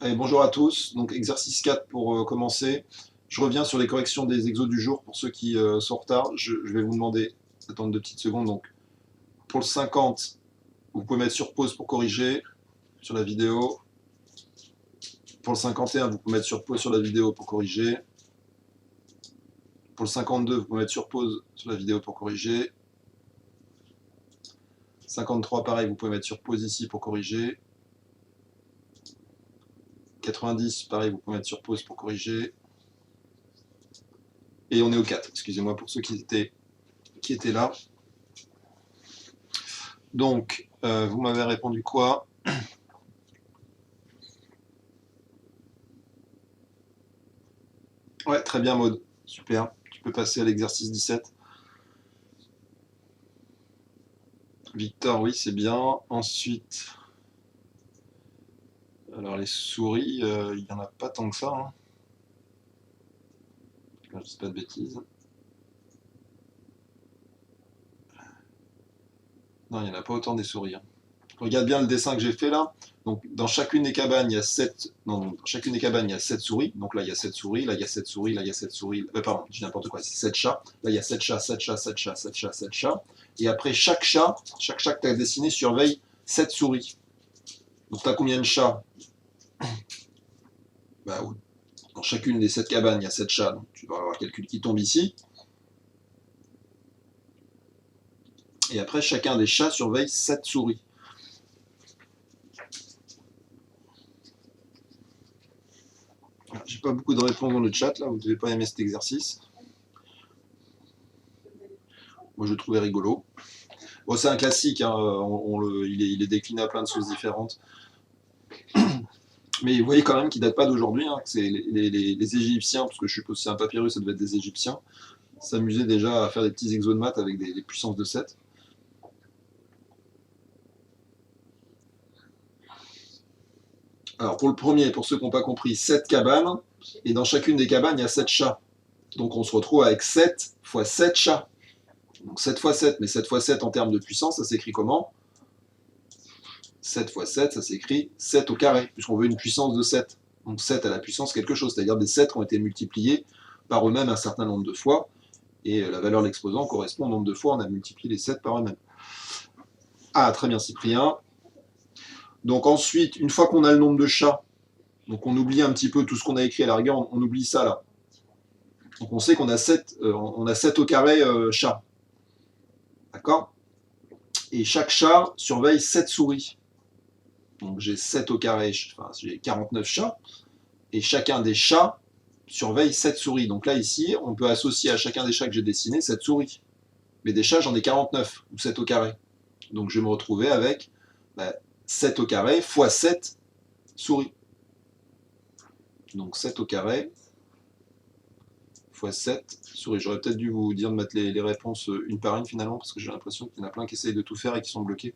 Allez, bonjour à tous. Donc exercice 4 pour commencer. Je reviens sur les corrections des exos du jour pour ceux qui sont en retard. Je vais vous demander d'attendre 2 petites secondes. Donc pour le 50, vous pouvez mettre sur pause pour corriger sur la vidéo. Pour le 51, vous pouvez mettre sur pause sur la vidéo pour corriger. Pour le 52, vous pouvez mettre sur pause sur la vidéo pour corriger. 53, pareil, vous pouvez mettre sur pause ici pour corriger. 90, pareil, vous pouvez mettre sur pause pour corriger. Et on est au 4, excusez-moi pour ceux qui étaient là. Donc, vous m'avez répondu quoi? Ouais, très bien, Maud. Super. Tu peux passer à l'exercice 17. Victor, oui, c'est bien. Ensuite, alors les souris, il n'y en a pas tant que ça. Hein. Je ne dis pas de bêtises. Non, il n'y en a pas autant des souris. Hein. Regarde bien le dessin que j'ai fait là. Donc, dans chacune des cabanes, il y a 7. Non, dans chacune des cabanes, il y a 7 souris. Donc là, il y a 7 souris, là, il y a 7 souris, là, il y a 7 souris. Pardon, je dis n'importe quoi, c'est 7 chats. Là, il y a 7 chats, 7 chats, 7 chats, 7 chats, 7 chats. Et après, chaque chat que tu as dessiné surveille 7 souris. Donc, tu as combien de chats? Bah, dans chacune des 7 cabanes, il y a 7 chats. Donc, tu vas avoir un calcul qui tombe ici. Et après, chacun des chats surveille 7 souris. J'ai pas beaucoup de réponses dans le chat, là, vous ne devez pas aimer cet exercice. Moi, je le trouvais rigolo. Bon, c'est un classique, hein, il est décliné à plein de choses différentes. Mais vous voyez quand même qu'il ne date pas d'aujourd'hui, hein, que c'est les Égyptiens, parce que je suppose que c'est un papyrus, ça devait être des Égyptiens, s'amusaient déjà à faire des petits exos de maths avec des puissances de 7. Alors pour le premier, pour ceux qui n'ont pas compris, 7 cabanes, et dans chacune des cabanes, il y a 7 chats. Donc on se retrouve avec 7 fois 7 chats. Donc 7 fois 7, mais 7 fois 7 en termes de puissance, ça s'écrit comment? 7 fois 7, ça s'écrit 7 au carré, puisqu'on veut une puissance de 7. Donc 7 à la puissance quelque chose, c'est-à-dire des 7 qui ont été multipliés par eux-mêmes un certain nombre de fois, et la valeur de l'exposant correspond au nombre de fois on a multiplié les 7 par eux-mêmes. Ah, très bien Cyprien. Donc ensuite, une fois qu'on a le nombre de chats, donc on oublie un petit peu tout ce qu'on a écrit à la rigueur, on oublie ça là. Donc on sait qu'on a 7, on a 7 au carré chats. D'accord? Et chaque chat surveille 7 souris. Donc j'ai 7 au carré, enfin j'ai 49 chats, et chacun des chats surveille 7 souris. Donc là ici, on peut associer à chacun des chats que j'ai dessinés 7 souris. Mais des chats, j'en ai 49, ou 7 au carré. Donc je vais me retrouver avec 7 au carré fois 7 souris. Donc 7 au carré fois 7 souris. J'aurais peut-être dû vous dire de mettre les réponses une par une finalement, parce que j'ai l'impression qu'il y en a plein qui essayent de tout faire et qui sont bloqués.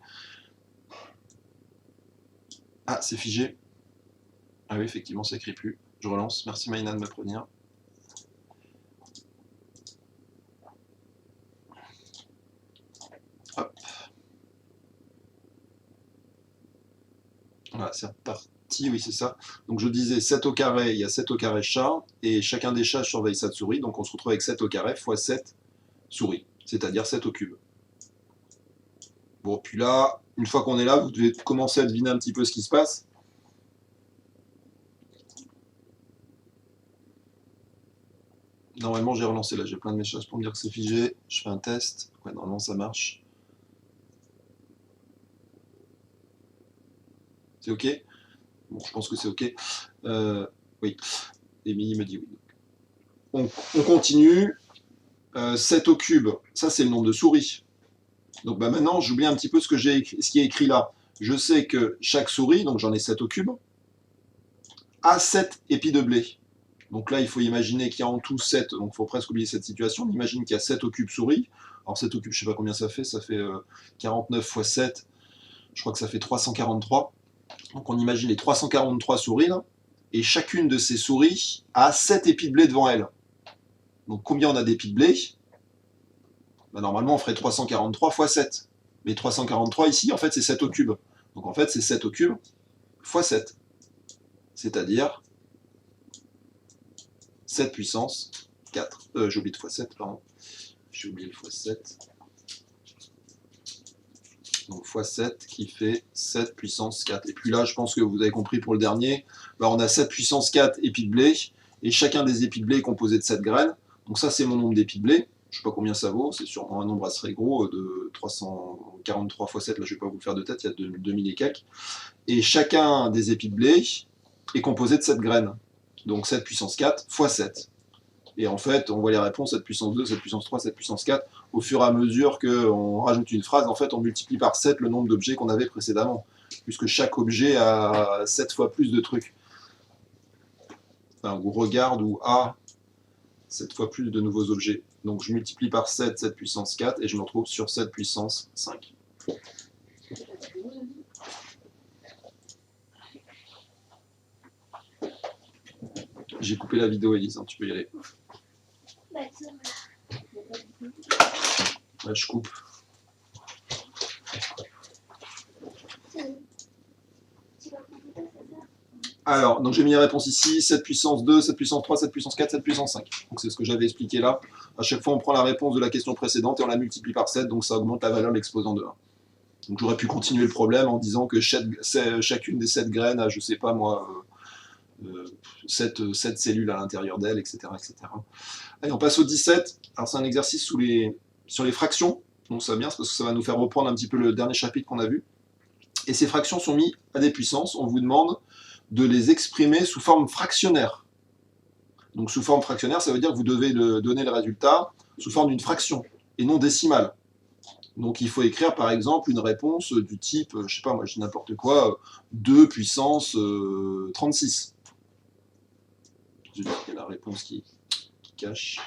Ah, c'est figé. Ah oui, effectivement, ça n'écrit plus. Je relance. Merci Maïna de me prévenir. Hop. Voilà, c'est reparti, oui, c'est ça. Donc je disais 7 au carré, il y a 7 au carré chats, et chacun des chats surveille 7 souris, donc on se retrouve avec 7 au carré fois 7 souris, c'est-à-dire 7 au cube. Bon, puis là, une fois qu'on est là, vous devez commencer à deviner un petit peu ce qui se passe. Normalement, j'ai relancé là, j'ai plein de messages pour me dire que c'est figé. Je fais un test. Ouais, normalement, ça marche. C'est OK? Bon, je pense que c'est OK. Oui. Émilie me dit oui. On continue. 7 au cube, ça c'est le nombre de souris. Donc maintenant, j'oublie un petit peu ce qui est écrit là. Je sais que chaque souris, donc j'en ai 7 au cube, a 7 épis de blé. Donc là, il faut imaginer qu'il y a en tout 7, donc il faut presque oublier cette situation. On imagine qu'il y a 7 au cube souris. Alors 7 au cube, je ne sais pas combien ça fait 49 fois 7, je crois que ça fait 343. Donc on imagine les 343 souris, là, et chacune de ces souris a 7 épis de blé devant elle. Donc combien on a d'épis de blé? Normalement, on ferait 343 fois 7. Mais 343 ici, en fait, c'est 7 au cube. Donc en fait, c'est 7 au cube fois 7. C'est-à-dire 7 puissance 4. J'ai oublié de fois 7, pardon. J'ai oublié le fois 7. Donc fois 7 qui fait 7 puissance 4. Et puis là, je pense que vous avez compris pour le dernier, bah, on a 7 puissance 4 épis de blé, et chacun des épis de blé est composé de 7 graines. Donc ça, c'est mon nombre d'épis de blé. Je ne sais pas combien ça vaut, c'est sûrement un nombre assez gros, de 343 fois 7, là je ne vais pas vous le faire de tête, il y a 2000 et quelques. Et chacun des épis de blé est composé de 7 graines. Donc 7 puissance 4 fois 7. Et en fait, on voit les réponses, 7 puissance 2, 7 puissance 3, 7 puissance 4. Au fur et à mesure qu'on rajoute une phrase, en fait, on multiplie par 7 le nombre d'objets qu'on avait précédemment. Puisque chaque objet a 7 fois plus de trucs. Enfin, ou regarde ou a 7 fois plus de nouveaux objets. Donc je multiplie par 7, 7 puissance 4, et je me retrouve sur 7 puissance 5. J'ai coupé la vidéo, Elise, hein, tu peux y aller. Là, je coupe. Alors, donc j'ai mis la réponse ici, 7 puissance 2, 7 puissance 3, 7 puissance 4, 7 puissance 5. Donc c'est ce que j'avais expliqué là. À chaque fois, on prend la réponse de la question précédente et on la multiplie par 7, donc ça augmente la valeur de l'exposant de 1. Donc j'aurais pu continuer le problème en disant que chacune des 7 graines a, je sais pas moi, 7 cellules à l'intérieur d'elle, etc., etc. Allez, on passe au 17. Alors c'est un exercice sur les fractions. Donc ça va bien, parce que ça va nous faire reprendre un petit peu le dernier chapitre qu'on a vu. Et ces fractions sont mises à des puissances. On vous demande de les exprimer sous forme fractionnaire. Donc sous forme fractionnaire, ça veut dire que vous devez donner le résultat sous forme d'une fraction, et non décimale. Donc il faut écrire par exemple une réponse du type, je sais pas moi, je dis n'importe quoi, 2 puissance 36. Il y a la réponse qui cache.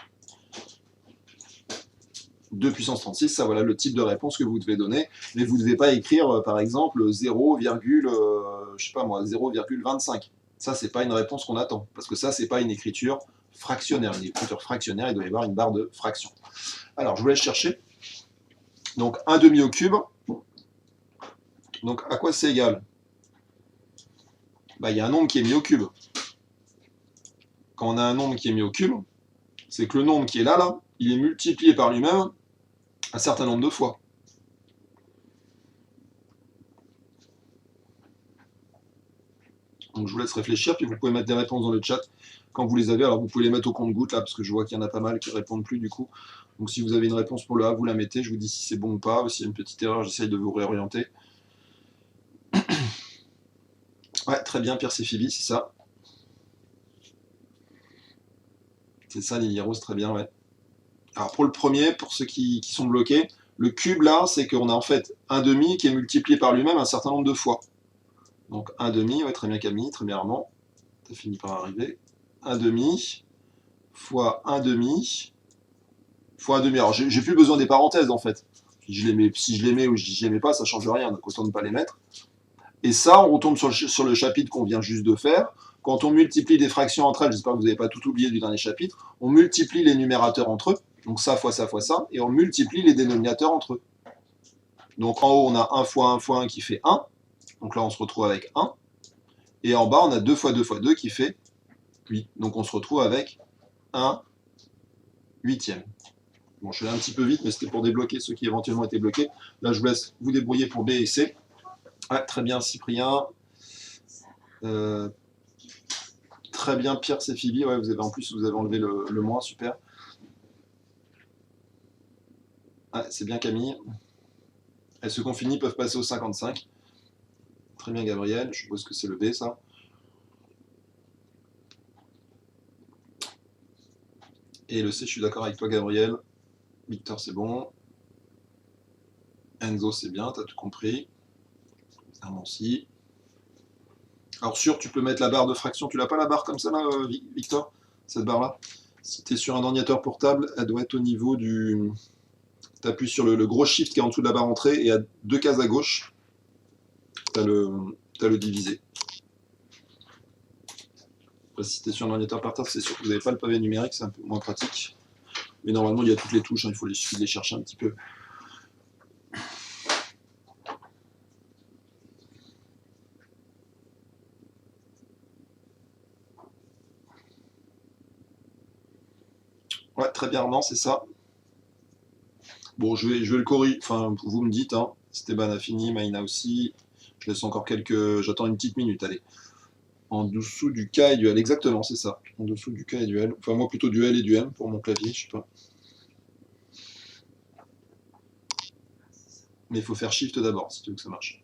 2 puissance 36, ça voilà le type de réponse que vous devez donner, mais vous ne devez pas écrire par exemple 0,25. Ça, c'est pas une réponse qu'on attend, parce que ça, c'est pas une écriture fractionnaire. Une écriture fractionnaire, il doit y avoir une barre de fraction. Alors, je vous laisse chercher. Donc, 1 demi au cube. Donc, à quoi c'est égal? Bah, il y a un nombre qui est mis au cube. Quand on a un nombre qui est mis au cube, c'est que le nombre qui est là, il est multiplié par lui-même un certain nombre de fois. Donc je vous laisse réfléchir, puis vous pouvez mettre des réponses dans le chat quand vous les avez. Alors vous pouvez les mettre au compte-gouttes là, parce que je vois qu'il y en a pas mal qui ne répondent plus du coup. Donc si vous avez une réponse pour le A, vous la mettez, je vous dis si c'est bon ou pas. S'il y a une petite erreur, j'essaye de vous réorienter. Ouais, très bien, Pierre Céphilie, c'est ça. C'est ça, Lily Rose, très bien, ouais. Alors pour le premier, pour ceux qui sont bloqués, le cube là, c'est qu'on a en fait un demi qui est multiplié par lui-même un certain nombre de fois. Donc un demi, ouais, très bien Camille, très bien Armand. Ça finit par arriver. Un demi fois un demi fois un demi. Alors j'ai plus besoin des parenthèses en fait. Si je les mets ou si je les mets pas, ça change rien, donc autant ne pas les mettre. Et ça, on retombe sur le chapitre qu'on vient juste de faire. Quand on multiplie des fractions entre elles, j'espère que vous n'avez pas tout oublié du dernier chapitre, on multiplie les numérateurs entre eux, donc ça fois ça fois ça, et on multiplie les dénominateurs entre eux. Donc en haut, on a 1 fois 1 fois 1 qui fait 1, donc là on se retrouve avec 1, et en bas, on a 2 fois 2 fois 2 qui fait 8, donc on se retrouve avec 1 huitième. Bon, je suis allé un petit peu vite, mais c'était pour débloquer ceux qui éventuellement étaient bloqués. Là, je vous laisse vous débrouiller pour B et C. Ah, très bien, Cyprien. Très bien, Pierre Céphilie. Ouais, en plus, vous avez enlevé le moins, super. Ah, c'est bien, Camille. Et ceux qu'on finit peuvent passer au 55. Très bien, Gabriel. Je suppose que c'est le B, ça. Et le C, je suis d'accord avec toi, Gabriel. Victor, c'est bon. Enzo, c'est bien, t'as tout compris. Armand aussi. Alors sûr, tu peux mettre la barre de fraction. Tu l'as pas la barre comme ça là, Victor? Cette barre-là? Si tu es sur un ordinateur portable, elle doit être au niveau du... Tu appuies sur le gros shift qui est en dessous de la barre entrée et à 2 cases à gauche, tu as le divisé. Après, si tu es sur un ordinateur portable, c'est sûr que vous n'avez pas le pavé numérique, c'est un peu moins pratique. Mais normalement, il y a toutes les touches, hein, il faut les chercher un petit peu. Ouais, très bien, non, c'est ça. Bon, je vais le corriger. Enfin, vous me dites, hein. Esteban a fini, Maïna aussi. Je laisse encore quelques. J'attends une petite minute, allez. En dessous du K et du L, exactement, c'est ça. En dessous du K et du L. Enfin, moi plutôt du L et du M pour mon clavier, je sais pas. Mais il faut faire Shift d'abord si tu veux que ça marche.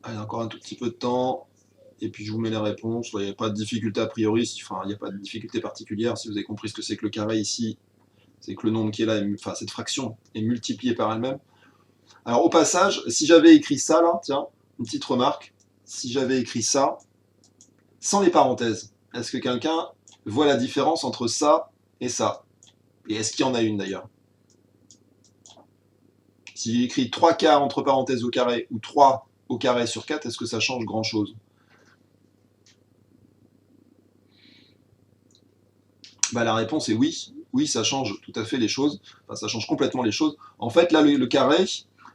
Allez, encore un tout petit peu de temps. Et puis je vous mets les réponses. Il n'y a pas de difficulté a priori. Enfin, il n'y a pas de difficulté particulière. Si vous avez compris ce que c'est que le carré ici, c'est que le nombre qui est là, enfin cette fraction, est multipliée par elle-même. Alors au passage, si j'avais écrit ça là, tiens, une petite remarque. Si j'avais écrit ça sans les parenthèses, est-ce que quelqu'un voit la différence entre ça et ça? Et est-ce qu'il y en a une d'ailleurs? Si j'ai écrit 3 quarts entre parenthèses au carré ou 3 au carré sur 4, est-ce que ça change grand-chose? Bah, la réponse est oui. Oui, ça change tout à fait les choses. Enfin, ça change complètement les choses. En fait, là, le carré,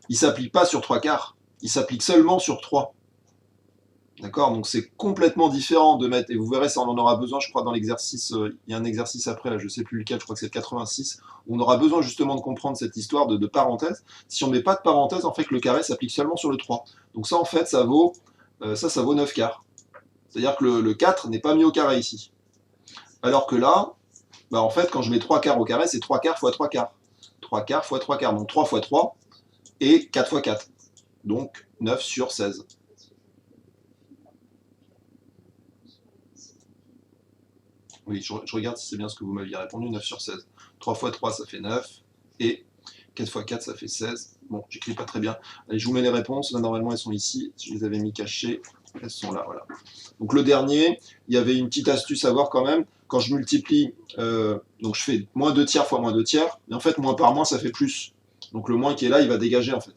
il ne s'applique pas sur 3 quarts. Il s'applique seulement sur 3. D'accord? Donc c'est complètement différent de mettre, et vous verrez, ça on en aura besoin, je crois, dans l'exercice, il y a un exercice après, là, je ne sais plus lequel, je crois que c'est le 86, où on aura besoin justement de comprendre cette histoire de parenthèse. Si on ne met pas de parenthèse, en fait, le carré s'applique seulement sur le 3. Donc ça, en fait, ça vaut 9 quarts. C'est-à-dire que le 4 n'est pas mis au carré ici. Alors que là, bah, en fait, quand je mets 3 quarts au carré, c'est 3 quarts fois 3 quarts. 3 quarts fois 3 quarts, donc 3 fois 3, et 4 fois 4. Donc 9 sur 16. Oui, je regarde si c'est bien ce que vous m'aviez répondu, 9 sur 16. 3 fois 3, ça fait 9, et 4 fois 4, ça fait 16. Bon, j'écris pas très bien. Allez, je vous mets les réponses. Là, normalement, elles sont ici. Je les avais mis cachées. Elles sont là, voilà. Donc le dernier, il y avait une petite astuce à voir quand même. Quand je multiplie, donc je fais moins 2 tiers fois moins 2 tiers, mais en fait, moins par moins, ça fait plus. Donc le moins qui est là, il va dégager en fait.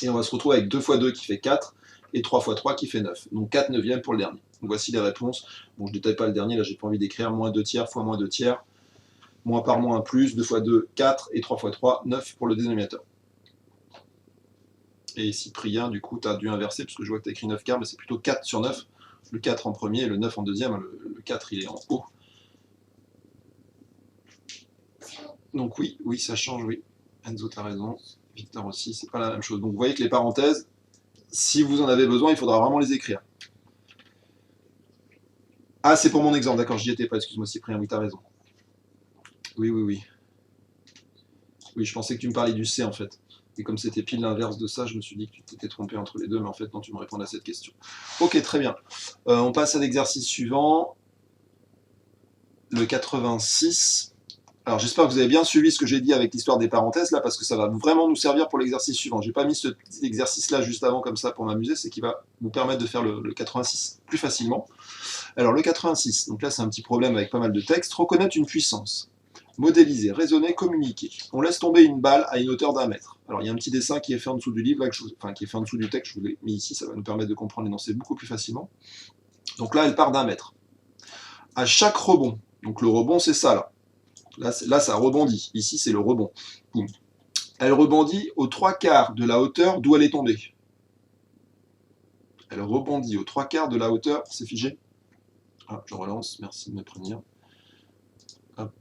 Et on va se retrouver avec 2 fois 2 qui fait 4, et 3 fois 3 qui fait 9. Donc 4 neuvièmes pour le dernier. Donc voici les réponses. Bon, je ne détaille pas le dernier, là j'ai pas envie d'écrire. Moins 2 tiers fois moins 2 tiers. Moins par moins, plus, 2 fois 2, 4, et 3 fois 3, 9 pour le dénominateur. Et Cyprien, du coup, tu as dû inverser, parce que je vois que tu as écrit 9 quarts, mais c'est plutôt 4 sur 9. Le 4 en premier et le 9 en deuxième. Le 4, il est en haut. Donc oui, oui, ça change, oui. Enzo, tu as raison. Victor aussi, c'est pas la même chose. Donc vous voyez que les parenthèses, si vous en avez besoin, il faudra vraiment les écrire. Ah, c'est pour mon exemple, d'accord, j'y étais pas, excuse-moi Cyprien, oui, tu as raison. Oui, oui, oui. Oui, je pensais que tu me parlais du C en fait. Et comme c'était pile l'inverse de ça, je me suis dit que tu t'étais trompé entre les deux, mais en fait, non, tu me répondais à cette question. Ok, très bien. On passe à l'exercice suivant, le 86. Alors, j'espère que vous avez bien suivi ce que j'ai dit avec l'histoire des parenthèses, là, parce que ça va vraiment nous servir pour l'exercice suivant. J'ai pas mis cet exercice-là juste avant, comme ça, pour m'amuser, c'est qu'il va vous permettre de faire le 86 plus facilement. Alors, le 86, donc là, c'est un petit problème avec pas mal de textes. Reconnaître une puissance. Modéliser, raisonner, communiquer. On laisse tomber une balle à une hauteur d'1 mètre. Alors il y a un petit dessin qui est fait en dessous du livre, là, qui est fait en dessous du texte, je vous l'ai mis ici, ça va nous permettre de comprendre l'énoncé beaucoup plus facilement. Donc là, elle part d'1 mètre. À chaque rebond, donc le rebond c'est ça là ça rebondit, ici c'est le rebond. Boum. Elle rebondit aux 3 quarts de la hauteur d'où elle est tombée. Elle rebondit aux 3 quarts de la hauteur, c'est figé. Ah, je relance, merci de me prévenir. Hop.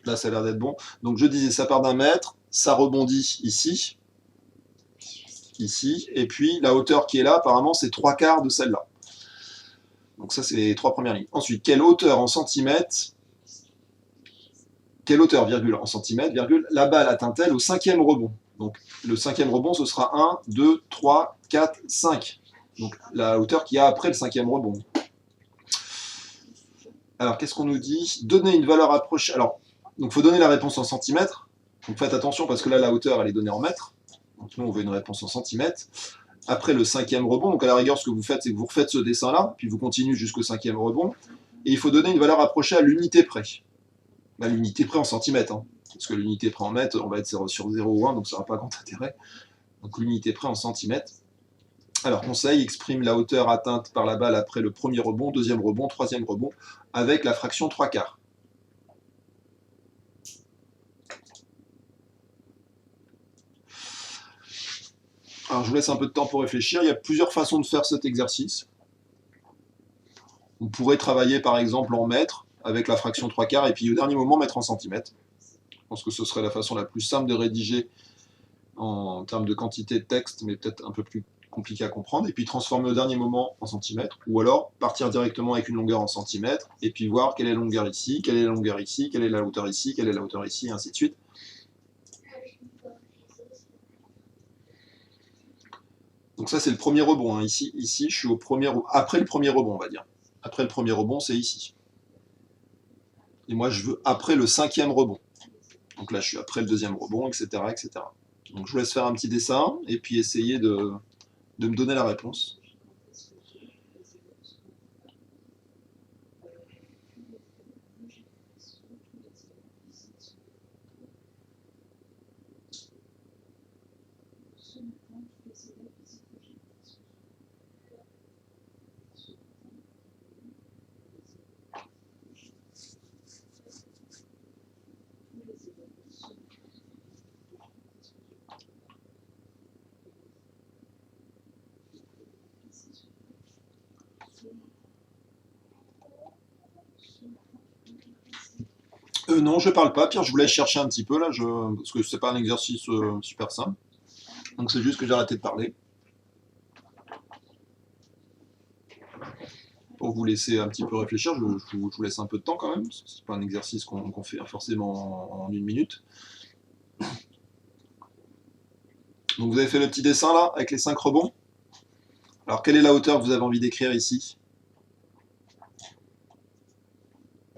Là, ça a l'air d'être bon. Donc, je disais, ça part d'1 mètre, ça rebondit ici, et puis la hauteur qui est là, apparemment, c'est 3 quarts de celle-là. Donc, ça, c'est les 3 premières lignes. Ensuite, quelle hauteur en centimètres, virgule, en centimètres, virgule, la balle atteint-elle au 5e rebond? Donc, le 5e rebond, ce sera 1, 2, 3, 4, 5. Donc, la hauteur qu'il y a après le 5e rebond. Alors, qu'est-ce qu'on nous dit? Donner une valeur approchée. Alors, donc, il faut donner la réponse en centimètres. Donc, faites attention parce que là, la hauteur, elle est donnée en mètres. Donc, nous, on veut une réponse en centimètres. Après le 5e rebond, donc à la rigueur, ce que vous faites, c'est que vous refaites ce dessin-là, puis vous continuez jusqu'au 5e rebond, et il faut donner une valeur approchée à l'unité près. Bah, l'unité près en centimètres, hein, parce que l'unité près en mètres, on va être sur 0 ou 1, donc ça n'a pas grand intérêt. Donc l'unité près en centimètres. Alors, conseil, exprime la hauteur atteinte par la balle après le premier rebond, deuxième rebond, troisième rebond, avec la fraction 3 quarts. Alors je vous laisse un peu de temps pour réfléchir. Il y a plusieurs façons de faire cet exercice. On pourrait travailler par exemple en mètres avec la fraction 3/4 et puis au dernier moment mettre en centimètres. Je pense que ce serait la façon la plus simple de rédiger en termes de quantité de texte, mais peut-être un peu plus compliqué à comprendre, et puis transformer au dernier moment en centimètres, ou alors partir directement avec une longueur en centimètres, et puis voir quelle est la longueur ici, quelle est la longueur ici, quelle est la hauteur ici, quelle est la hauteur ici, et ainsi de suite. Donc ça c'est le premier rebond, hein. Ici, je suis après le premier rebond, on va dire. Après le premier rebond, c'est ici. Et moi je veux après le 5e rebond. Donc là je suis après le 2e rebond, etc., etc. Donc je vous laisse faire un petit dessin, et puis essayer de me donner la réponse. Non, je parle pas. Pierre, je vous laisse chercher un petit peu là, parce que c'est pas un exercice super simple. Donc c'est juste que j'ai arrêté de parler. Pour vous laisser un petit peu réfléchir, je vous laisse un peu de temps quand même. C'est pas un exercice qu'on fait forcément en 1 minute. Donc vous avez fait le petit dessin là, avec les 5 rebonds. Alors quelle est la hauteur que vous avez envie d'écrire ici?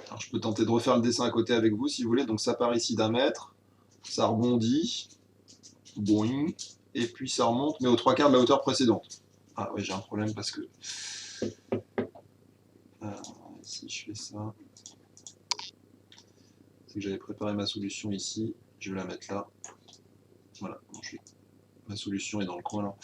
Alors, je peux tenter de refaire le dessin à côté avec vous si vous voulez. Donc ça part ici d'1 mètre, ça rebondit, boing, et puis ça remonte, mais aux 3/4 de la hauteur précédente. Ah oui, j'ai un problème parce que si je fais ça, c'est que j'avais préparé ma solution ici, je vais la mettre là. Voilà, ma solution est dans le coin là.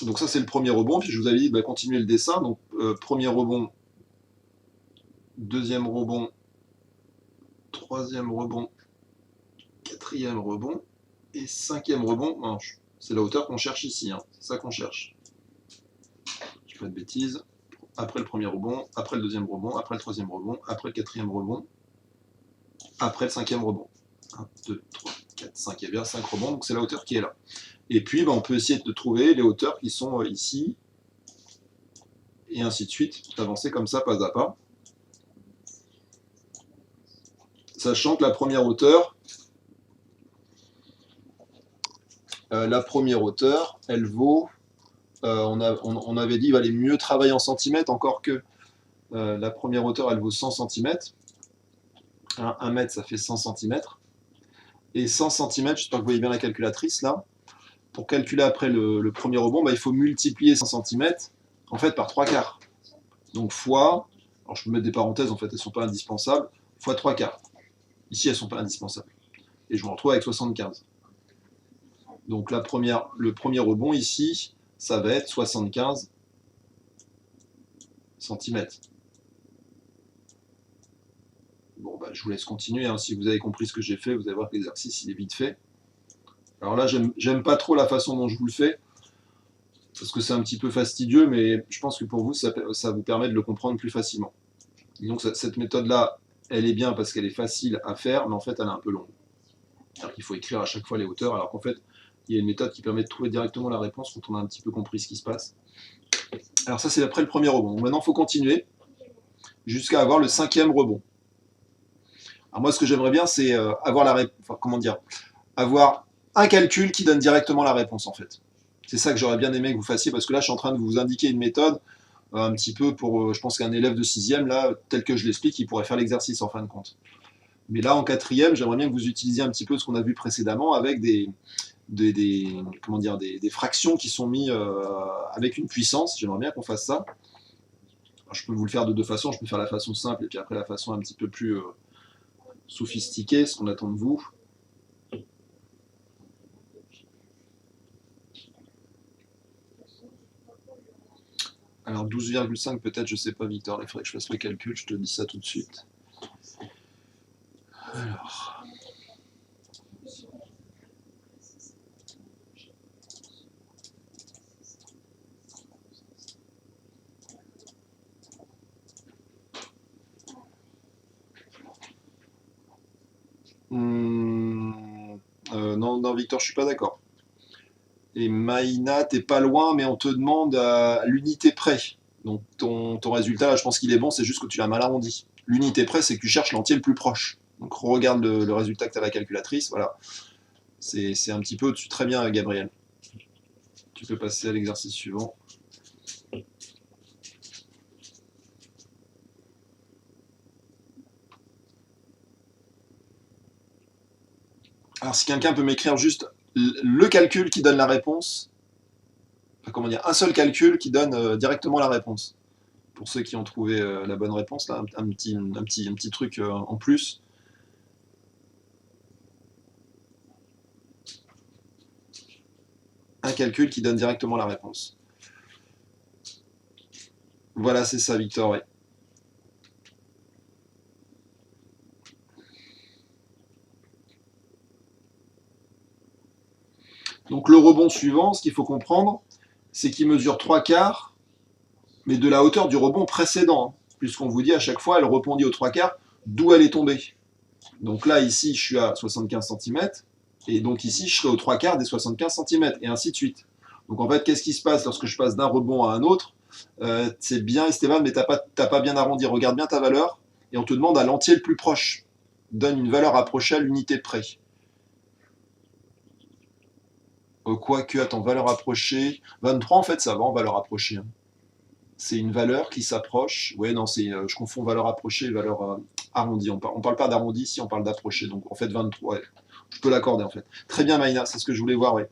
Donc ça c'est le premier rebond, puis je vous avais dit continuer le dessin. Donc premier rebond, 2e rebond, 3e rebond, 4e rebond et 5e rebond. C'est la hauteur qu'on cherche ici, hein. C'est ça qu'on cherche. Je fais pas de bêtises. Après le premier rebond, après le 2e rebond, après le 3e rebond, après le 4e rebond, après le 5e rebond. 1, 2, 3, 4, 5. Il y a bien 5 rebonds, donc c'est la hauteur qui est là. Et puis on peut essayer de trouver les hauteurs qui sont ici, et ainsi de suite, d'avancer comme ça, pas à pas. Sachant que la première hauteur, elle vaut, on avait dit qu'il valait mieux travailler en centimètres, encore que la première hauteur, elle vaut 100 cm. 1 mètre, ça fait 100 cm. Et 100 cm, j'espère que vous voyez bien la calculatrice là, pour calculer après le premier rebond, il faut multiplier 100 cm en fait par 3/4. Donc fois, alors je peux mettre des parenthèses, en fait elles ne sont pas indispensables, fois 3/4. Ici elles ne sont pas indispensables. Et je me retrouve avec 75. Donc le premier rebond ici, ça va être 75 cm. Bon, je vous laisse continuer, hein. Si vous avez compris ce que j'ai fait, vous allez voir que l'exercice il est vite fait. Alors là, j'aime pas trop la façon dont je vous le fais, parce que c'est un petit peu fastidieux, mais je pense que pour vous, ça vous permet de le comprendre plus facilement. Donc cette méthode-là, elle est bien parce qu'elle est facile à faire, mais en fait, elle est un peu longue. C'est-à-dire qu'il faut écrire à chaque fois les hauteurs, alors qu'en fait, il y a une méthode qui permet de trouver directement la réponse quand on a un petit peu compris ce qui se passe. Alors ça, c'est après le premier rebond. Donc maintenant, il faut continuer jusqu'à avoir le 5e rebond. Alors moi, ce que j'aimerais bien, c'est avoir avoir un calcul qui donne directement la réponse, en fait. C'est ça que j'aurais bien aimé que vous fassiez, parce que là, je suis en train de vous indiquer une méthode, un petit peu pour, je pense qu'un élève de 6e, là, tel que je l'explique, il pourrait faire l'exercice en fin de compte. Mais là, en 4e, j'aimerais bien que vous utilisiez un petit peu ce qu'on a vu précédemment, avec des fractions qui sont mises avec une puissance. J'aimerais bien qu'on fasse ça. Alors, je peux vous le faire de 2 façons. Je peux faire la façon simple, et puis après la façon un petit peu plus sophistiquée, ce qu'on attend de vous. Alors 12,5 peut-être, je sais pas Victor, il faudrait que je fasse le calcul, je te dis ça tout de suite. Alors. non, Victor, je suis pas d'accord. Et Maïna, t'es pas loin, mais on te demande à l'unité près. Donc ton résultat, là, je pense qu'il est bon, c'est juste que tu l'as mal arrondi. L'unité près, c'est que tu cherches l'entier le plus proche. Donc regarde le résultat que tu as à la calculatrice, voilà. C'est un petit peu au-dessus. Très bien, Gabriel. Tu peux passer à l'exercice suivant. Alors si quelqu'un peut m'écrire juste le calcul qui donne la réponse, enfin, comment dire, un seul calcul qui donne directement la réponse. Pour ceux qui ont trouvé la bonne réponse, là, un petit truc en plus. Un calcul qui donne directement la réponse. Voilà, c'est ça, Victor, ouais. Donc le rebond suivant, ce qu'il faut comprendre, c'est qu'il mesure 3/4, mais de la hauteur du rebond précédent, hein, puisqu'on vous dit à chaque fois, elle rebondit aux 3/4, d'où elle est tombée. Donc là, ici, je suis à 75 cm, et donc ici, je serai aux 3/4 des 75 cm, et ainsi de suite. Donc en fait, qu'est-ce qui se passe lorsque je passe d'un rebond à un autre? C'est bien, Esteban, mais t'as pas bien arrondi. Regarde bien ta valeur, et on te demande à l'entier le plus proche. Donne une valeur approchée à l'unité près. Quoique, attends, valeur approchée. 23, en fait, ça va en valeur approchée, hein. C'est une valeur qui s'approche. Ouais, non, je confonds valeur approchée et valeur arrondie. On parle pas d'arrondi ici, on parle d'approcher. Donc en fait, 23, ouais. Je peux l'accorder en fait. Très bien, Maïna, c'est ce que je voulais voir, ouais.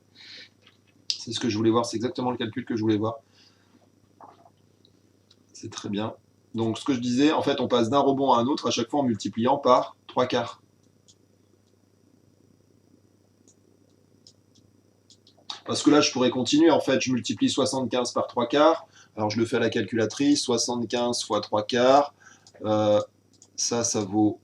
C'est ce que je voulais voir, c'est exactement le calcul que je voulais voir. C'est très bien. Donc ce que je disais, en fait, on passe d'un rebond à un autre à chaque fois en multipliant par 3/4. Parce que là, je pourrais continuer. En fait, je multiplie 75 par 3/4. Alors, je le fais à la calculatrice. 75 fois 3/4. Ça vaut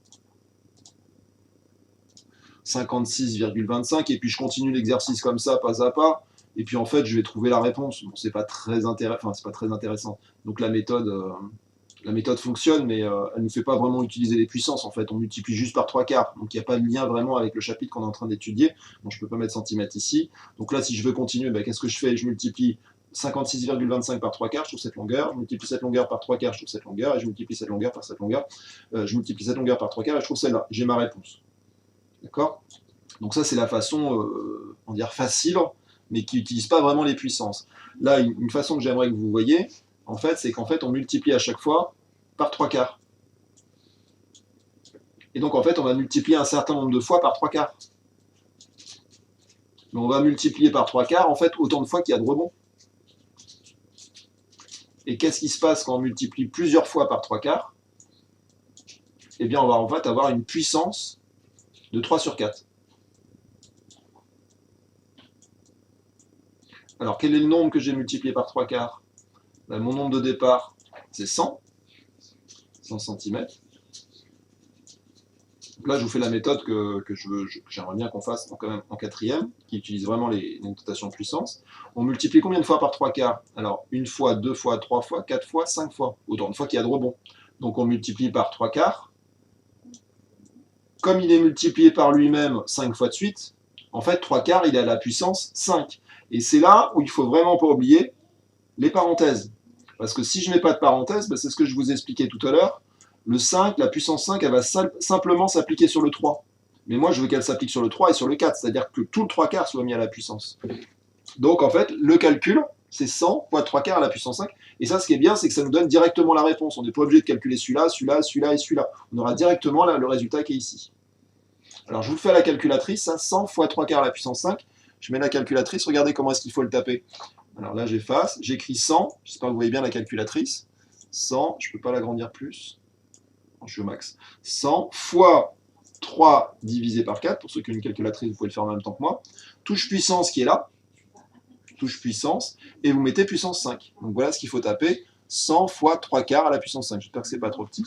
56,25. Et puis, je continue l'exercice comme ça, pas à pas. Et puis, en fait, je vais trouver la réponse. Bon, c'est pas très intéressant. Donc, la méthode fonctionne, mais elle ne fait pas vraiment utiliser les puissances. En fait, on multiplie juste par 3/4. Donc, il n'y a pas de lien vraiment avec le chapitre qu'on est en train d'étudier. Donc, je ne peux pas mettre centimètres ici. Donc là, si je veux continuer, qu'est-ce que je fais? Je multiplie 56,25 par 3/4, je trouve cette longueur. Je multiplie cette longueur par 3/4, je trouve cette longueur. Et je multiplie cette longueur par cette longueur. Je multiplie cette longueur par 3/4 et je trouve celle-là. J'ai ma réponse. D'accord? Donc ça, c'est la façon, on va dire facile, mais qui n'utilise pas vraiment les puissances. Là, une façon que j'aimerais que vous voyez, en fait, c'est qu'en fait, on multiplie à chaque fois par 3/4. Et donc, en fait, on va multiplier un certain nombre de fois par 3/4. Mais on va multiplier par 3/4, en fait, autant de fois qu'il y a de rebond. Et qu'est-ce qui se passe quand on multiplie plusieurs fois par 3/4? Eh bien, on va en fait avoir une puissance de 3/4. Alors, quel est le nombre que j'ai multiplié par 3/4? Mon nombre de départ, c'est 100 cm. Là, je vous fais la méthode que j'aimerais bien qu'on fasse quand même en quatrième, qui utilise vraiment les notations de puissance. On multiplie combien de fois par 3/4? Alors, une fois, deux fois, trois fois, quatre fois, 5 fois. Autant de fois qu'il y a de rebond. Donc, on multiplie par 3/4. Comme il est multiplié par lui-même 5 fois de suite, en fait, 3/4, il est à la puissance 5. Et c'est là où il ne faut vraiment pas oublier les parenthèses. Parce que si je ne mets pas de parenthèses, c'est ce que je vous ai expliqué tout à l'heure. Le 5, la puissance 5, elle va simplement s'appliquer sur le 3. Mais moi, je veux qu'elle s'applique sur le 3 et sur le 4, c'est-à-dire que tout le 3/4 soit mis à la puissance. Donc, en fait, le calcul, c'est 100 fois 3/4 à la puissance 5. Et ça, ce qui est bien, c'est que ça nous donne directement la réponse. On n'est pas obligé de calculer celui-là, celui-là, celui-là et celui-là. On aura directement le résultat qui est ici. Alors, je vous le fais à la calculatrice, 100 fois 3/4 à la puissance 5. Je mets la calculatrice, regardez comment est-ce qu'il faut le taper. Alors là, j'efface, j'écris 100, j'espère que vous voyez bien la calculatrice. 100, je ne peux pas l'agrandir plus. Je suis au max. 100 fois 3 divisé par 4, pour ceux qui ont une calculatrice, vous pouvez le faire en même temps que moi. Touche puissance qui est là, touche puissance, et vous mettez puissance 5. Donc voilà ce qu'il faut taper, 100 fois 3/4 à la puissance 5. J'espère que ce n'est pas trop petit.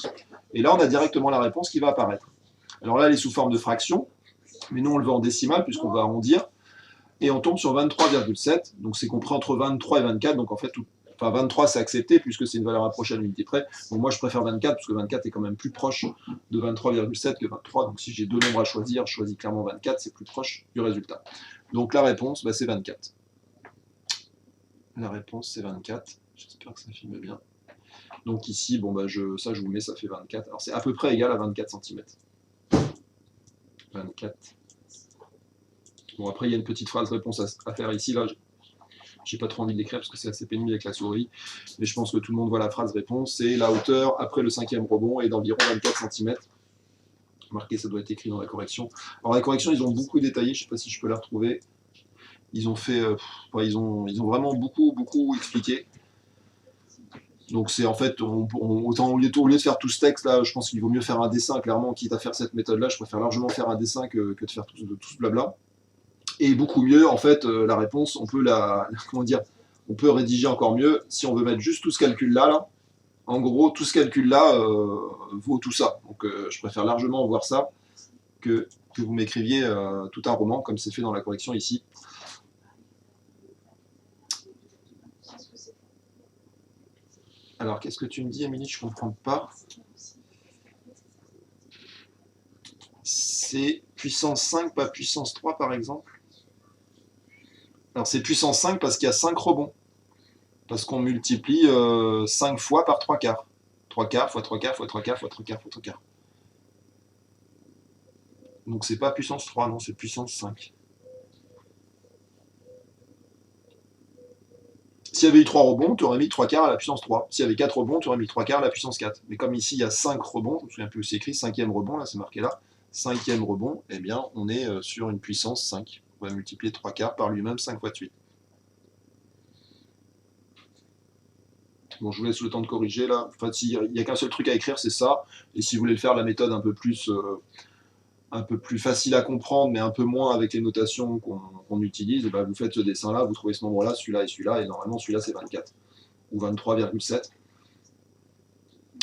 Et là, on a directement la réponse qui va apparaître. Alors là, elle est sous forme de fraction, mais nous, on le veut en décimale, puisqu'on va arrondir. Et on tombe sur 23,7, donc c'est compris entre 23 et 24, donc en fait Enfin, 23, c'est accepté puisque c'est une valeur approchée à l'unité près. Donc moi, je préfère 24 parce que 24 est quand même plus proche de 23,7 que 23. Donc si j'ai deux nombres à choisir, je choisis clairement 24, c'est plus proche du résultat. Donc la réponse, bah, c'est 24. La réponse, c'est 24. J'espère que ça filme bien. Donc ici, bon, bah, ça, je vous mets, ça fait 24. Alors c'est à peu près égal à 24 cm. 24. Bon, après, il y a une petite phrase réponse à faire ici. Là, j'ai pas trop envie de l'écrire parce que c'est assez pénible avec la souris. Mais je pense que tout le monde voit la phrase réponse. C'est la hauteur après le 5e rebond est d'environ 24 cm. Marqué, ça doit être écrit dans la correction. Alors la correction, ils ont beaucoup détaillé. Je sais pas si je peux la retrouver. Ils ont fait, ils ont vraiment beaucoup expliqué. Donc c'est en fait, autant au lieu de faire tout ce texte là, je pense qu'il vaut mieux faire un dessin, clairement, quitte à faire cette méthode là, je préfère largement faire un dessin que de faire tout ce blabla. Et beaucoup mieux, en fait, la réponse, on peut comment dire, on peut rédiger encore mieux si on veut mettre juste tout ce calcul là. En gros, tout ce calcul là vaut tout ça. Donc je préfère largement voir ça que vous m'écriviez tout un roman comme c'est fait dans la correction ici. Alors, qu'est-ce que tu me dis, Émilie? Je comprends pas. C'est puissance 5, pas puissance 3, par exemple. Alors, c'est puissance 5 parce qu'il y a 5 rebonds. Parce qu'on multiplie 5 fois par 3 quarts. 3 quarts fois 3 quarts fois 3 quarts fois 3 quarts fois 3 quarts. Donc, c'est pas puissance 3, non, c'est puissance 5. S'il y avait eu 3 rebonds, tu aurais mis 3 quarts à la puissance 3. S'il y avait 4 rebonds, tu aurais mis 3 quarts à la puissance 4. Mais comme ici, il y a 5 rebonds, je me souviens plus où c'est écrit, 5e rebond, là, c'est marqué là. 5e rebond, eh bien, on est sur une puissance 5. On va multiplier 3 quarts par lui-même 5 fois de suite. Bon, je vous laisse le temps de corriger là. Enfin, il n'y a qu'un seul truc à écrire, c'est ça. Et si vous voulez le faire, la méthode un peu plus facile à comprendre, mais un peu moins avec les notations qu'on utilise, et ben vous faites ce dessin-là, vous trouvez ce nombre-là, celui-là et celui-là, et normalement celui-là c'est 24 ou 23,7.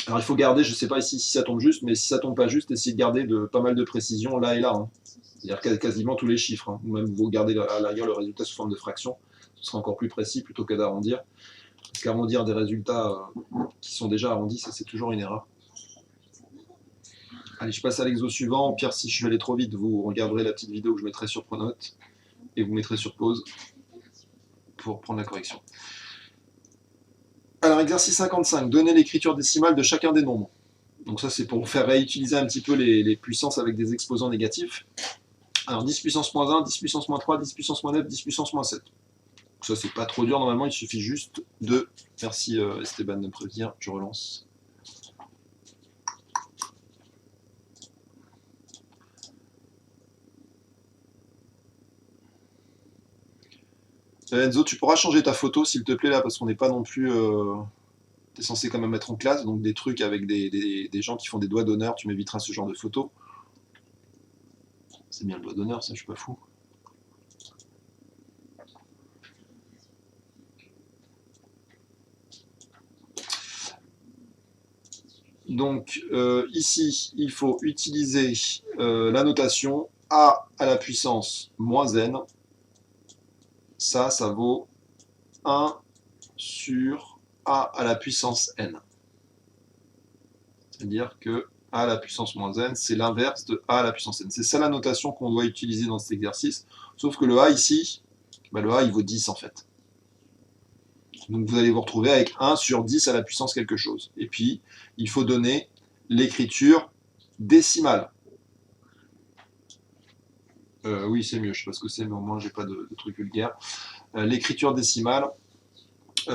Alors il faut garder, je ne sais pas ici si ça tombe juste, mais si ça tombe pas juste, essayez de garder pas mal de précision là et là. Hein. C'est-à-dire quasiment tous les chiffres. Hein. Ou même vous gardez à l'arrière le résultat sous forme de fraction, ce sera encore plus précis plutôt que d'arrondir. Parce qu'arrondir des résultats qui sont déjà arrondis, ça c'est toujours une erreur. Allez, je passe à l'exo suivant. Au pire, si je vais aller trop vite, vous regarderez la petite vidéo que je mettrai sur Pronote et vous mettrez sur pause pour prendre la correction. Alors, exercice 55, donner l'écriture décimale de chacun des nombres. Donc ça, c'est pour vous faire réutiliser un petit peu les puissances avec des exposants négatifs. Alors, 10 puissance moins 1, 10 puissance moins 3, 10 puissance moins 9, 10 puissance moins 7. Donc ça, c'est pas trop dur. Normalement, il suffit juste de... Merci Esteban de me prévenir, je relance. Enzo, tu pourras changer ta photo, s'il te plaît, là, parce qu'on n'est pas non plus... Tu es censé quand même être en classe, donc des trucs avec des gens qui font des doigts d'honneur, tu m'éviteras ce genre de photos. C'est bien le doigt d'honneur, ça, je suis pas fou. Donc, ici, il faut utiliser la notation a à la puissance moins n. Ça vaut 1 sur a à la puissance n. C'est-à-dire que a à la puissance moins n, c'est l'inverse de a à la puissance n. C'est ça la notation qu'on doit utiliser dans cet exercice. Sauf que le a ici, bah le a il vaut 10 en fait. Donc vous allez vous retrouver avec 1 sur 10 à la puissance quelque chose. Et puis, il faut donner l'écriture décimale. Oui, c'est mieux, je ne sais pas ce que c'est, mais au moins, j'ai pas de truc vulgaire. L'écriture décimale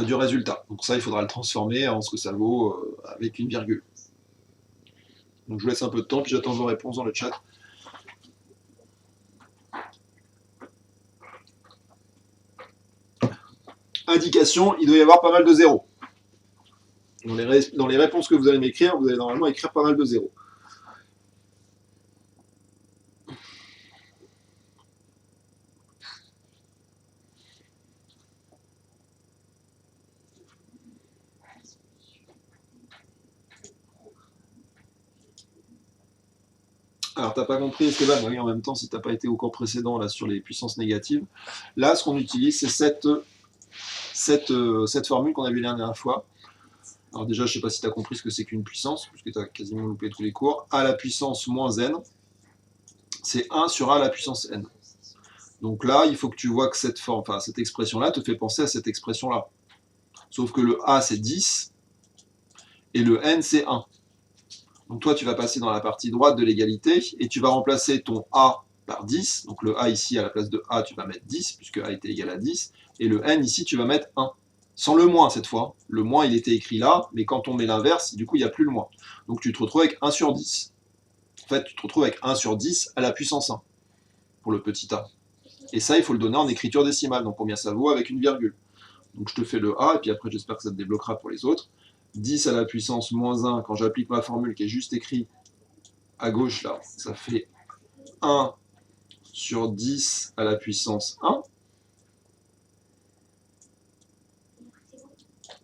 du résultat. Donc ça, il faudra le transformer en ce que ça vaut avec une virgule. Donc je vous laisse un peu de temps, puis j'attends vos réponses dans le chat. Indication, il doit y avoir pas mal de zéros. Dans les réponses que vous allez m'écrire, vous allez normalement écrire pas mal de zéros. Alors, t'as pas compris, Esteban, oui, en même temps, si t'as pas été au cours précédent là sur les puissances négatives, là, ce qu'on utilise, c'est cette formule qu'on a vue la dernière fois. Alors déjà, je ne sais pas si tu as compris ce que c'est qu'une puissance, puisque tu as quasiment loupé tous les cours. A à la puissance moins n, c'est 1 sur A à la puissance n. Donc là, il faut que tu vois que cette expression-là te fait penser à cette expression-là. Sauf que le A, c'est 10, et le n, c'est 1. Donc toi, tu vas passer dans la partie droite de l'égalité, et tu vas remplacer ton A par 10. Donc le A ici, à la place de A, tu vas mettre 10, puisque A était égal à 10. Et le n ici, tu vas mettre 1. Sans le moins cette fois. Le moins, il était écrit là, mais quand on met l'inverse, du coup, il n'y a plus le moins. Donc tu te retrouves avec 1 sur 10. En fait, tu te retrouves avec 1 sur 10 à la puissance 1, pour le petit a. Et ça, il faut le donner en écriture décimale. Donc combien ça vaut avec une virgule. Donc je te fais le a, et puis après, j'espère que ça te débloquera pour les autres. 10 à la puissance moins 1, quand j'applique ma formule qui est juste écrite à gauche, là, ça fait 1 sur 10 à la puissance 1.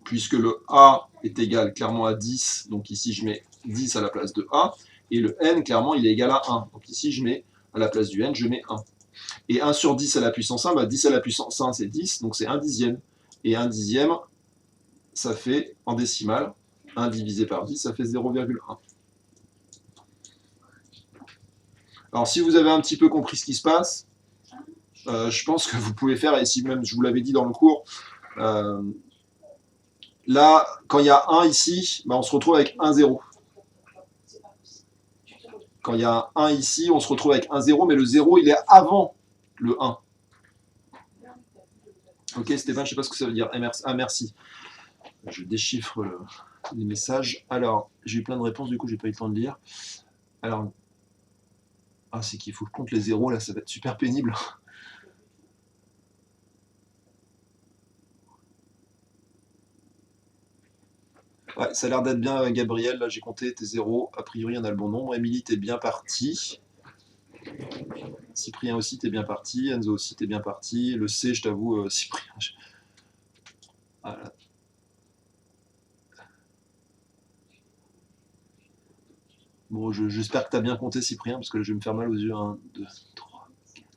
Puisque le a est égal clairement à 10, donc ici je mets 10 à la place de a, et le n, clairement, il est égal à 1. Donc ici, je mets, à la place du n, je mets 1. Et 1 sur 10 à la puissance 1, 10 à la puissance 1, c'est 10, donc c'est 1 dixième. Et 1 dixième, ça fait, en décimale, 1 divisé par 10, ça fait 0,1. Alors si vous avez un petit peu compris ce qui se passe, je pense que vous pouvez faire, et si même je vous l'avais dit dans le cours, là, quand il y a 1 ici, on se retrouve avec 1, 0. Quand il y a un 1 ici, on se retrouve avec 1, 0, mais le 0, il est avant le 1. Ok, Stéphane, je ne sais pas ce que ça veut dire. Ah, merci. Je déchiffre les messages. Alors, j'ai eu plein de réponses, du coup, j'ai pas eu le temps de lire. Alors, c'est qu'il faut que je compte les zéros, là, ça va être super pénible. Ouais, ça a l'air d'être bien, Gabriel. Là, j'ai compté tes zéros. A priori, il y en a le bon nombre. Émilie, t'es bien parti. Cyprien aussi, t'es bien parti. Enzo aussi, t'es bien parti. Le C, je t'avoue, Cyprien. Voilà. Bon, j'espère que t'as bien compté, Cyprien, parce que là, je vais me faire mal aux yeux. 1, 2, 3, 4.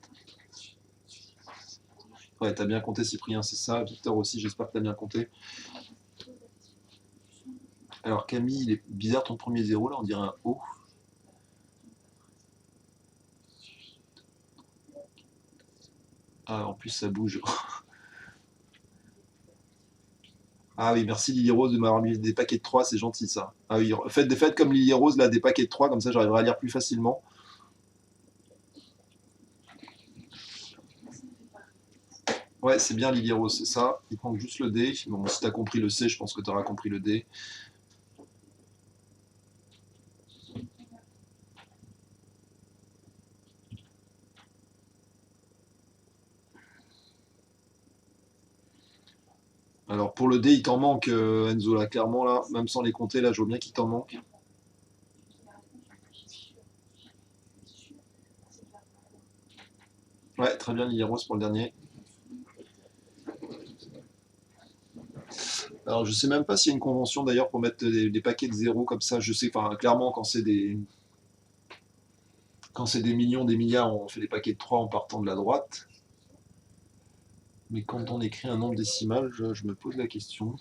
Ouais, t'as bien compté, Cyprien, c'est ça. Victor aussi, j'espère que t'as bien compté. Alors, Camille, il est bizarre ton premier zéro, là, on dirait un O. Ah, en plus, ça bouge. Ah oui, merci Lily Rose de m'avoir mis des paquets de 3, c'est gentil ça. Ah oui, faites comme Lily Rose, là, des paquets de 3, comme ça j'arriverai à lire plus facilement. Ouais, c'est bien Lily Rose, c'est ça. Il manque juste le D. Bon, si t'as compris le C, je pense que t'auras compris le D. Alors pour le D, il t'en manque, Enzo, là, clairement, là, même sans les compter, là, je vois bien qu'il t'en manque. Ouais, très bien, Lily Rose pour le dernier. Alors je sais même pas s'il y a une convention d'ailleurs pour mettre des paquets de zéro comme ça. Je sais, enfin, clairement, quand c'est des millions, des milliards, on fait des paquets de 3 en partant de la droite. Mais quand on écrit un nombre décimal, je me pose la question.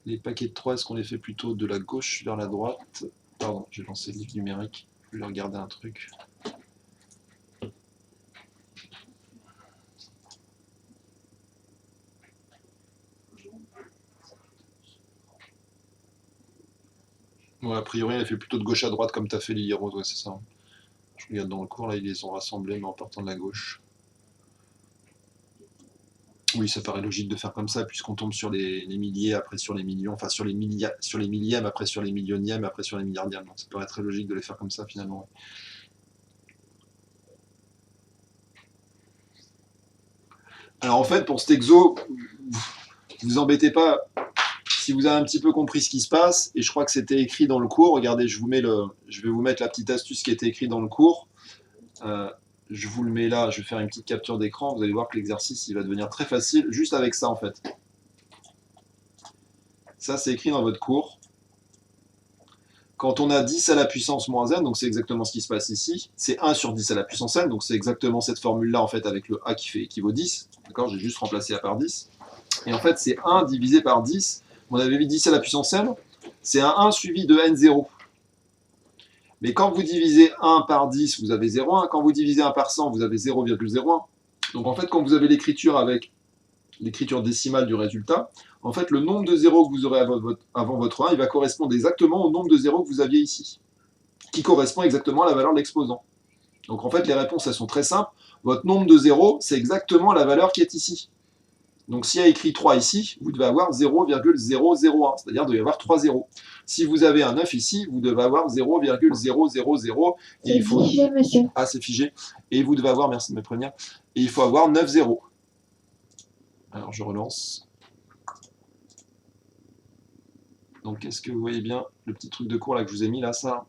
Les paquets de 3, est-ce qu'on les fait plutôt de la gauche vers la droite? Pardon, j'ai lancé le livre numérique. Je vais regarder un truc. Ouais, a priori, elle fait plutôt de gauche à droite comme tu as fait Lily Rose, ouais, c'est ça. Je regarde dans le cours, là, ils les ont rassemblés, mais en partant de la gauche. Oui, ça paraît logique de faire comme ça, puisqu'on tombe sur les milliers, après sur les millions, enfin sur les millièmes, après sur les millionièmes, après sur les milliardièmes. Donc ça paraît très logique de les faire comme ça finalement. Alors en fait, pour cet exo, vous embêtez pas. Si vous avez un petit peu compris ce qui se passe, et je crois que c'était écrit dans le cours, regardez, je vais vous mettre la petite astuce qui était écrite dans le cours. Je vous le mets là, je vais faire une petite capture d'écran, vous allez voir que l'exercice il va devenir très facile, juste avec ça en fait. Ça c'est écrit dans votre cours. Quand on a 10 à la puissance moins n, donc c'est exactement ce qui se passe ici, c'est 1 sur 10 à la puissance n, donc c'est exactement cette formule-là en fait avec le a qui vaut 10, d'accord, j'ai juste remplacé a par 10. Et en fait, c'est 1 divisé par 10. On avait vu 10 à la puissance n. C'est un 1 suivi de n0. Mais quand vous divisez 1 par 10, vous avez 0,1. Quand vous divisez 1 par 100, vous avez 0,01. Donc en fait, quand vous avez l'écriture avec l'écriture décimale du résultat, en fait, le nombre de zéros que vous aurez avant votre 1, il va correspondre exactement au nombre de zéros que vous aviez ici, qui correspond exactement à la valeur de l'exposant. Donc en fait, les réponses, elles sont très simples. Votre nombre de zéros, c'est exactement la valeur qui est ici. Donc s'il y a écrit 3 ici, vous devez avoir 0,001, c'est-à-dire qu'il doit y avoir 3 zéros. Si vous avez un 9 ici, vous devez avoir 0,000. C'est figé, monsieur. Ah, c'est figé. Et vous devez avoir, merci de me prévenir, et il faut avoir 9 zéros. Alors je relance. Donc est-ce que vous voyez bien le petit truc de cours là que je vous ai mis là, ça?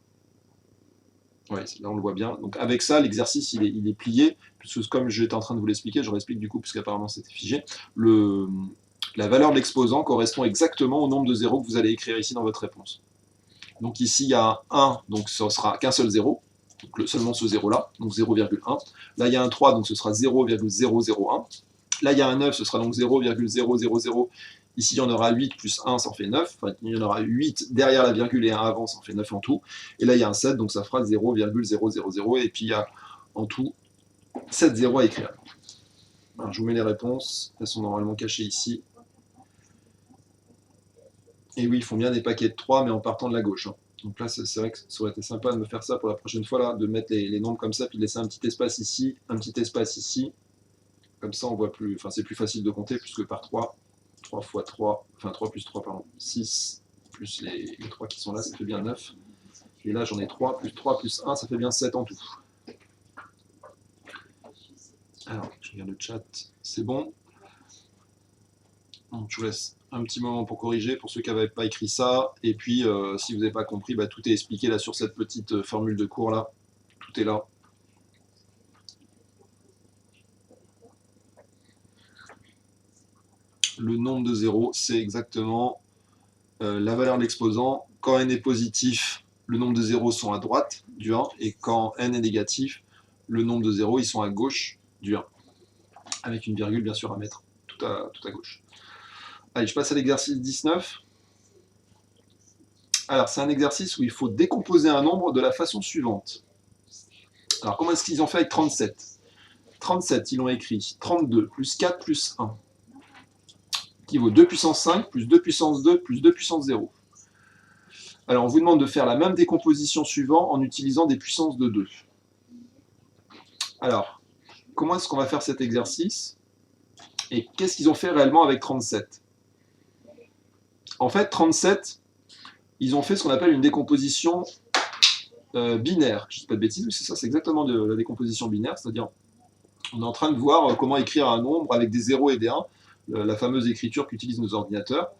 Oui, là on le voit bien. Donc avec ça, l'exercice il est plié, puisque comme j'étais en train de vous l'expliquer, je réexplique du coup, puisqu'apparemment c'était figé. La valeur de l'exposant correspond exactement au nombre de zéros que vous allez écrire ici dans votre réponse. Donc ici il y a un 1, donc ce sera qu'un seul zéro, donc seulement ce zéro là, donc 0,1. Là il y a un 3, donc ce sera 0,001. Là il y a un 9, ce sera donc 0,000. Ici, il y en aura 8 plus 1, ça en fait 9. Enfin, il y en aura 8 derrière la virgule et 1 avant, ça en fait 9 en tout. Et là, il y a un 7, donc ça fera 0,000. Et puis, il y a en tout 7 zéros à écrire. Alors, je vous mets les réponses. Elles sont normalement cachées ici. Et oui, ils font bien des paquets de 3, mais en partant de la gauche. Donc là, c'est vrai que ça aurait été sympa de me faire ça pour la prochaine fois, là, de mettre les nombres comme ça, puis de laisser un petit espace ici, un petit espace ici. Comme ça, on voit plus. Enfin, c'est plus facile de compter, puisque par 3 fois 3, enfin 3 plus 3, pardon, 6, plus les 3 qui sont là, ça fait bien 9. Et là, j'en ai 3, plus 3, plus 1, ça fait bien 7 en tout. Alors, je regarde le chat, c'est bon. Donc, je vous laisse un petit moment pour corriger, pour ceux qui n'avaient pas écrit ça. Et puis, si vous n'avez pas compris, bah, tout est expliqué là sur cette petite formule de cours là. Tout est là. Le nombre de zéros, c'est exactement la valeur de l'exposant. Quand n est positif, le nombre de zéros sont à droite du 1, et quand n est négatif, le nombre de zéros ils sont à gauche du 1, avec une virgule bien sûr à mettre tout à gauche. Allez, je passe à l'exercice 19. Alors, c'est un exercice où il faut décomposer un nombre de la façon suivante. Alors, comment est-ce qu'ils ont fait avec 37 ? 37, ils l'ont écrit 32 plus 4 plus 1, qui vaut 2 puissance 5 plus 2 puissance 2 plus 2 puissance 0. Alors, on vous demande de faire la même décomposition suivante en utilisant des puissances de 2. Alors, comment est-ce qu'on va faire cet exercice? Et qu'est-ce qu'ils ont fait réellement avec 37? En fait, 37, ils ont fait ce qu'on appelle une décomposition binaire. Je ne dis pas de bêtises, mais c'est ça, c'est exactement de la décomposition binaire, c'est-à-dire on est en train de voir comment écrire un nombre avec des 0 et des 1, la fameuse écriture qu'utilisent nos ordinateurs.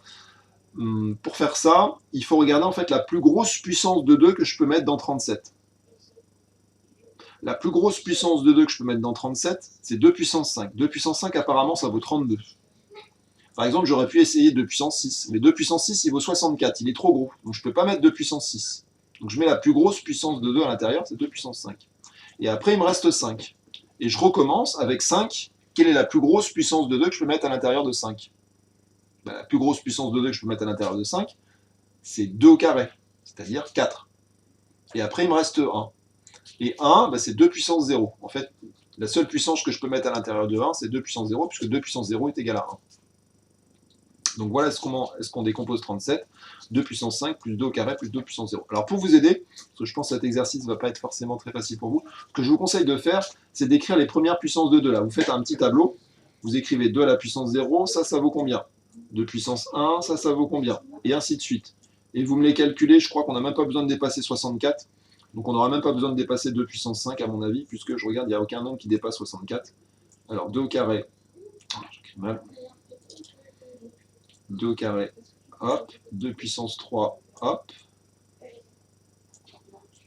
Pour faire ça, il faut regarder en fait la plus grosse puissance de 2 que je peux mettre dans 37. La plus grosse puissance de 2 que je peux mettre dans 37, c'est 2 puissance 5. 2 puissance 5, apparemment, ça vaut 32. Par exemple, j'aurais pu essayer 2 puissance 6, mais 2 puissance 6, il vaut 64, il est trop gros, donc je ne peux pas mettre 2 puissance 6. Donc je mets la plus grosse puissance de 2 à l'intérieur, c'est 2 puissance 5. Et après, il me reste 5. Et je recommence avec 5. Quelle est la plus grosse puissance de 2 que je peux mettre à l'intérieur de 5? La plus grosse puissance de 2 que je peux mettre à l'intérieur de 5, c'est 2 au carré, c'est-à-dire 4. Et après, il me reste 1. Et 1, c'est 2 puissance 0. En fait, la seule puissance que je peux mettre à l'intérieur de 1, c'est 2 puissance 0, puisque 2 puissance 0 est égal à 1. Donc voilà comment est-ce qu'on décompose 37. 2 puissance 5 plus 2 au carré plus 2 puissance 0. Alors pour vous aider, parce que je pense que cet exercice ne va pas être forcément très facile pour vous, ce que je vous conseille de faire, c'est d'écrire les premières puissances de 2. Là, vous faites un petit tableau, vous écrivez 2 à la puissance 0, ça vaut combien? 2 puissance 1, ça vaut combien? Et ainsi de suite. Et vous me les calculez, je crois qu'on n'a même pas besoin de dépasser 64. Donc on n'aura même pas besoin de dépasser 2 puissance 5 à mon avis, puisque je regarde, il n'y a aucun nombre qui dépasse 64. Alors 2 au carré, j'écris mal. 2 au carré, hop, 2 puissance 3, hop,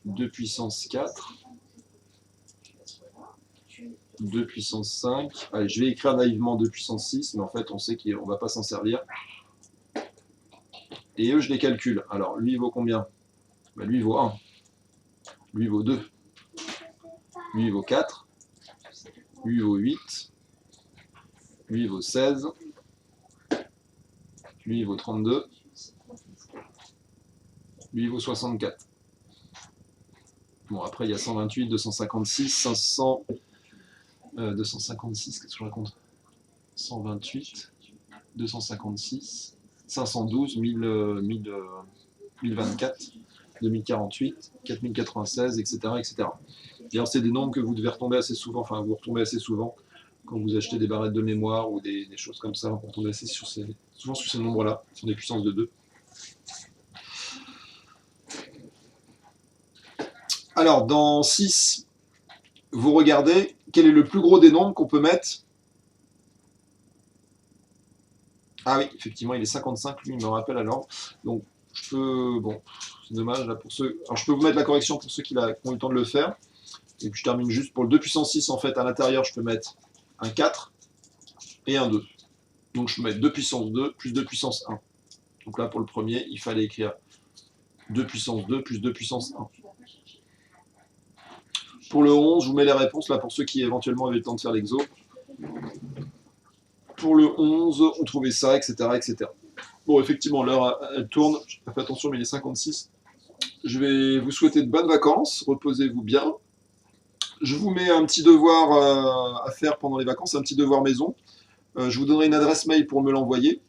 2 puissance 4, 2 puissance 5, allez, je vais écrire naïvement 2 puissance 6, mais en fait on sait qu'on ne va pas s'en servir. Et eux, je les calcule. Alors, lui, il vaut combien? Lui, il vaut 1. Lui, il vaut 2. Lui, il vaut 4. Lui, il vaut 8. Lui, il vaut 16. Lui, il vaut 32. Lui, il vaut 64. Bon, après, il y a 128, 256, 500... 256, qu'est-ce que je raconte? 128, 256, 512, 1024, 2048, 4096, etc. etc. D'ailleurs, c'est des nombres que vous devez retomber assez souvent, enfin, vous retombez assez souvent quand vous achetez des barrettes de mémoire ou des choses comme ça. Vous retombez assez souvent sur ces nombres-là, sur des puissances de 2. Alors, dans 6, vous regardez quel est le plus gros des nombres qu'on peut mettre. Ah oui, effectivement, il est 55, lui, il me rappelle alors. Donc, je peux... Bon, c'est dommage, là, pour ceux... Alors, je peux vous mettre la correction pour ceux qui ont eu le temps de le faire. Et puis, je termine juste pour le 2 puissance 6, en fait, à l'intérieur, je peux mettre un 4 et un 2. Donc, je peux mettre 2 puissance 2 plus 2 puissance 1. Donc là, pour le premier, il fallait écrire 2 puissance 2 plus 2 puissance 1. Pour le 11, je vous mets les réponses, là, pour ceux qui éventuellement avaient le temps de faire l'exo. Pour le 11, on trouvait ça, etc., etc. Bon, effectivement, l'heure, elle tourne. Je n'ai pas fait attention, mais il est 56. Je vais vous souhaiter de bonnes vacances. Reposez-vous bien. Je vous mets un petit devoir à faire pendant les vacances, un petit devoir maison. Je vous donnerai une adresse mail pour me l'envoyer.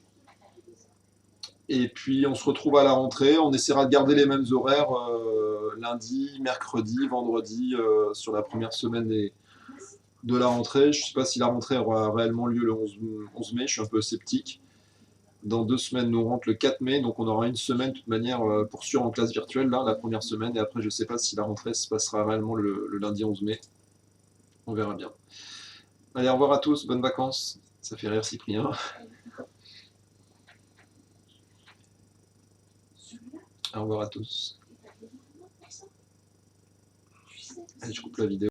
Et puis, on se retrouve à la rentrée. On essaiera de garder les mêmes horaires lundi, mercredi, vendredi, sur la première semaine de la rentrée. Je ne sais pas si la rentrée aura réellement lieu le 11 mai. Je suis un peu sceptique. Dans 2 semaines, nous rentre le 4 mai, donc on aura une semaine de toute manière pour sûr en classe virtuelle, là, la première semaine, et après je ne sais pas si la rentrée se passera réellement le lundi 11 mai. On verra bien. Allez, au revoir à tous, bonnes vacances. Ça fait rire Cyprien. Au revoir à tous. Allez, je coupe la vidéo.